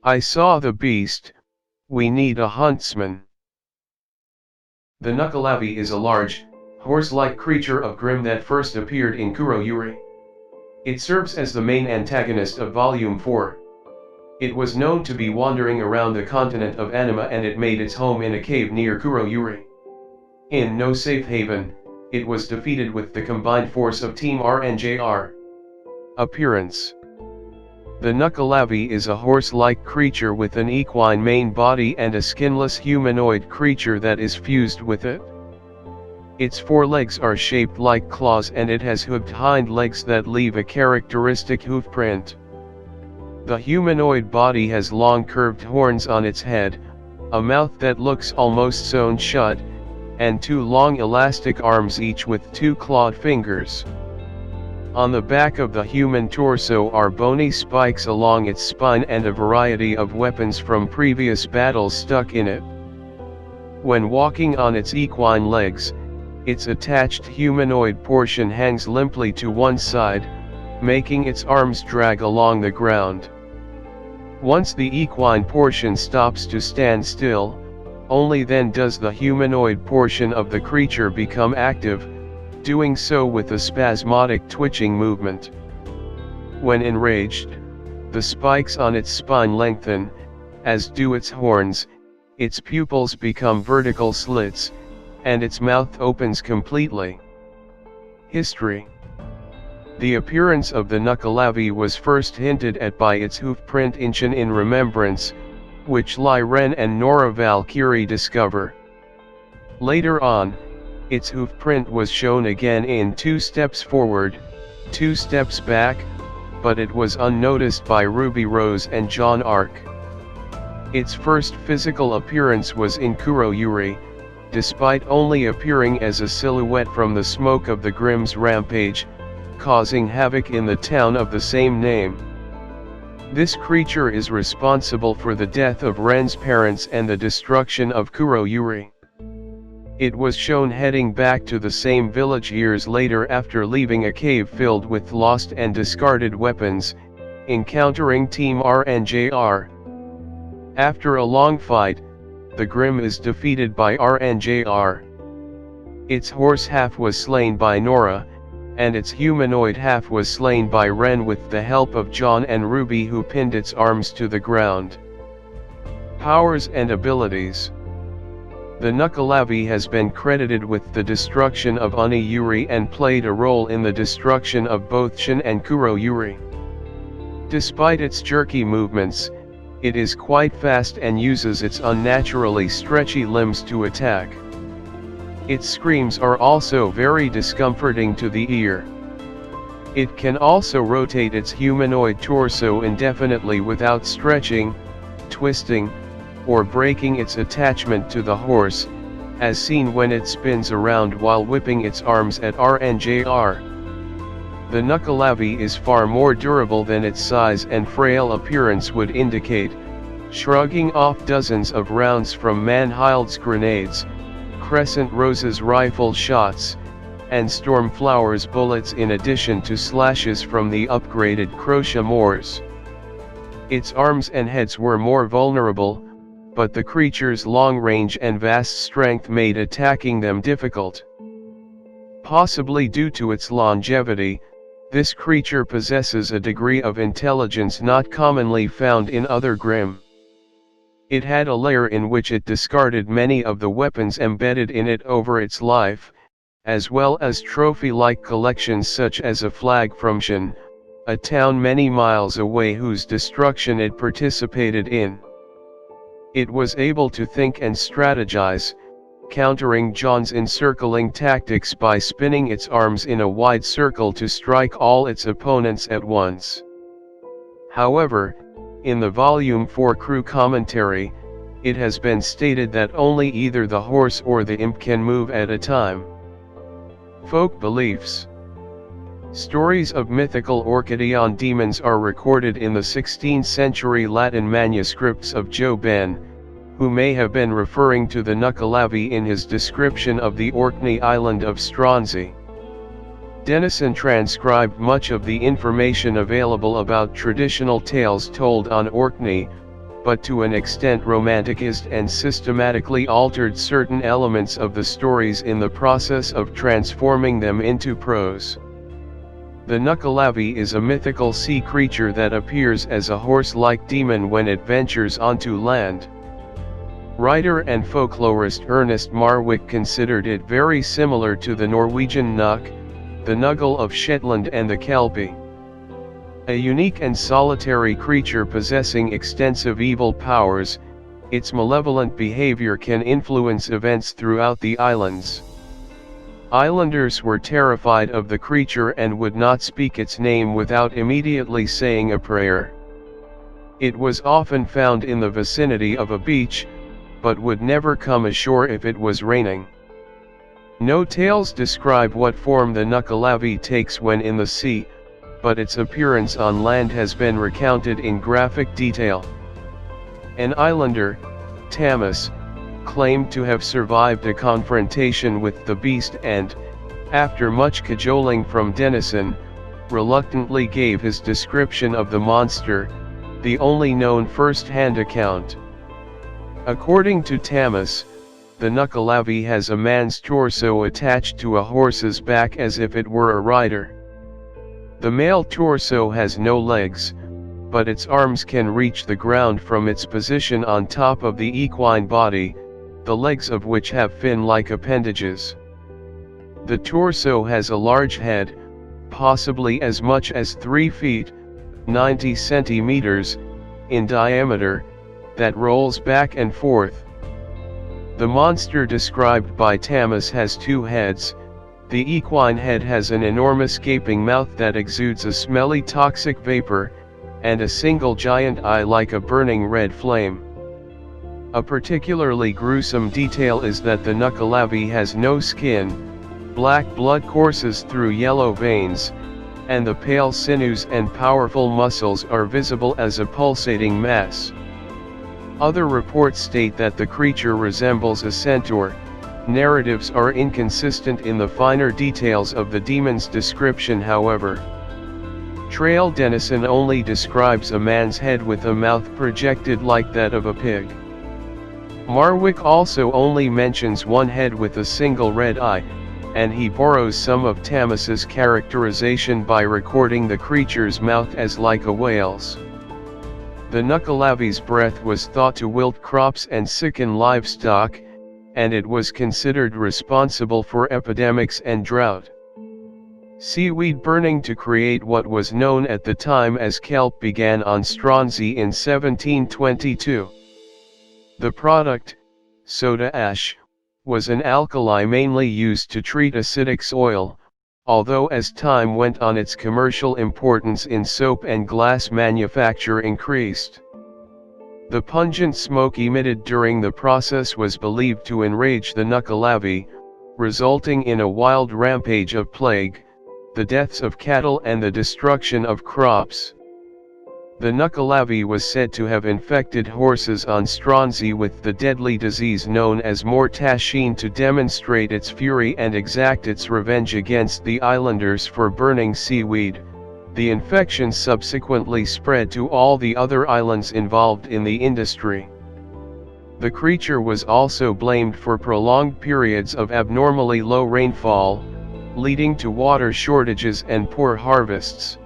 I saw the beast, we need a huntsman. The nuckalavee is a large, horse-like creature of Grimm that first appeared in Kuro-Yuri. It serves as the main antagonist of Volume 4. It was known to be wandering around the continent of Anima, and it made its home in a cave near Kuro-Yuri. In no safe haven, it was defeated with the combined force of Team R and JR. Appearance. The nuckalavee is a horse-like creature with an equine main body and a skinless humanoid creature that is fused with it. Its forelegs are shaped like claws, and it has hooked hind legs that leave a characteristic hoof print. The humanoid body has long curved horns on its head, a mouth that looks almost sewn shut, and two long elastic arms, each with two clawed fingers. On the back of the human torso are bony spikes along its spine and a variety of weapons from previous battles stuck in it. When walking on its equine legs, its attached humanoid portion hangs limply to one side, making its arms drag along the ground. Once the equine portion stops to stand still, only then does the humanoid portion of the creature become active, doing so with a spasmodic twitching movement. When enraged, the spikes on its spine lengthen, as do its horns, its pupils become vertical slits, and its mouth opens completely. History. The appearance of the nuckalavee was first hinted at by its hoof print in Remembrance, which Lai Ren and Nora Valkyrie discover. Later on, its hoof print was shown again in 2 steps forward, 2 steps back, but it was unnoticed by Ruby Rose and John Ark. Its first physical appearance was in Kuro-Yuri, despite only appearing as a silhouette from the smoke of the Grimm's rampage, causing havoc in the town of the same name. This creature is responsible for the death of Ren's parents and the destruction of Kuro-Yuri. It was shown heading back to the same village years later after leaving a cave filled with lost and discarded weapons, encountering Team R and JR. After a long fight, the Grimm is defeated by R and JR. Its horse half was slain by Nora, and its humanoid half was slain by Ren with the help of John and Ruby, who pinned its arms to the ground. Powers and abilities. The nuckalavee has been credited with the destruction of Uni-Yuri and played a role in the destruction of both Shin and Kuro-Yuri. Despite its jerky movements, it is quite fast and uses its unnaturally stretchy limbs to attack. Its screams are also very discomforting to the ear. It can also rotate its humanoid torso indefinitely without stretching, twisting, or breaking its attachment to the horse, as seen when it spins around while whipping its arms at R and JR. The nuckalavee is far more durable than its size and frail appearance would indicate, shrugging off dozens of rounds from Manhild's grenades, Crescent Rose's rifle shots, and Stormflower's bullets, in addition to slashes from the upgraded Crochet Moors. Its arms and heads were more vulnerable, but the creature's long range and vast strength made attacking them difficult. Possibly due to its longevity, this creature possesses a degree of intelligence not commonly found in other Grimm. It had a lair in which it discarded many of the weapons embedded in it over its life, as well as trophy-like collections such as a flag from Shin, a town many miles away whose destruction it participated in. It was able to think and strategize, countering John's encircling tactics by spinning its arms in a wide circle to strike all its opponents at once. However, in the Volume 4 crew commentary, it has been stated that only either the horse or the imp can move at a time. Folk beliefs. Stories of mythical Orcadian demons are recorded in the 16th century Latin manuscripts of Jo Ben, who may have been referring to the nuckalavee in his description of the Orkney island of Stronsay. Denison transcribed much of the information available about traditional tales told on Orkney, but to an extent romanticized and systematically altered certain elements of the stories in the process of transforming them into prose. The nuckelavee is a mythical sea creature that appears as a horse-like demon when it ventures onto land. Writer and folklorist Ernest Marwick considered it very similar to the Norwegian nuck, the nuggle of Shetland and the kelpie. A unique and solitary creature possessing extensive evil powers, its malevolent behavior can influence events throughout the islands. Islanders were terrified of the creature and would not speak its name without immediately saying a prayer. It was often found in the vicinity of a beach, but would never come ashore if it was raining. No tales describe what form the nuckelavee takes when in the sea, but its appearance on land has been recounted in graphic detail. An islander, Tamas, claimed to have survived a confrontation with the beast and, after much cajoling from Denison, reluctantly gave his description of the monster, the only known first-hand account. According to Tamas, the nuckelavee has a man's torso attached to a horse's back as if it were a rider. The male torso has no legs, but its arms can reach the ground from its position on top of the equine body, the legs of which have fin-like appendages. The torso has a large head, possibly as much as 3 feet, 90 centimeters, in diameter, that rolls back and forth. The monster described by Tamas has 2 heads. The equine head has an enormous gaping mouth that exudes a smelly toxic vapor, and a single giant eye like a burning red flame. A particularly gruesome detail is that the nuckelavee has no skin, black blood courses through yellow veins, and the pale sinews and powerful muscles are visible as a pulsating mass. Other reports state that the creature resembles a centaur. Narratives are inconsistent in the finer details of the demon's description, however. Trail Denison only describes a man's head with a mouth projected like that of a pig. Marwick also only mentions one head with a single red eye, and he borrows some of Tamas's characterization by recording the creature's mouth as like a whale's. The nuckelavee's breath was thought to wilt crops and sicken livestock, and it was considered responsible for epidemics and drought. Seaweed burning to create what was known at the time as kelp began on Stronsay in 1722. The product, soda ash, was an alkali mainly used to treat acidic soil, although as time went on its commercial importance in soap and glass manufacture increased. The pungent smoke emitted during the process was believed to enrage the nuckelavee, resulting in a wild rampage of plague, the deaths of cattle and the destruction of crops. The nuckelavee was said to have infected horses on Stronsay with the deadly disease known as mortashine to demonstrate its fury and exact its revenge against the islanders for burning seaweed. The infection subsequently spread to all the other islands involved in the industry. The creature was also blamed for prolonged periods of abnormally low rainfall, leading to water shortages and poor harvests.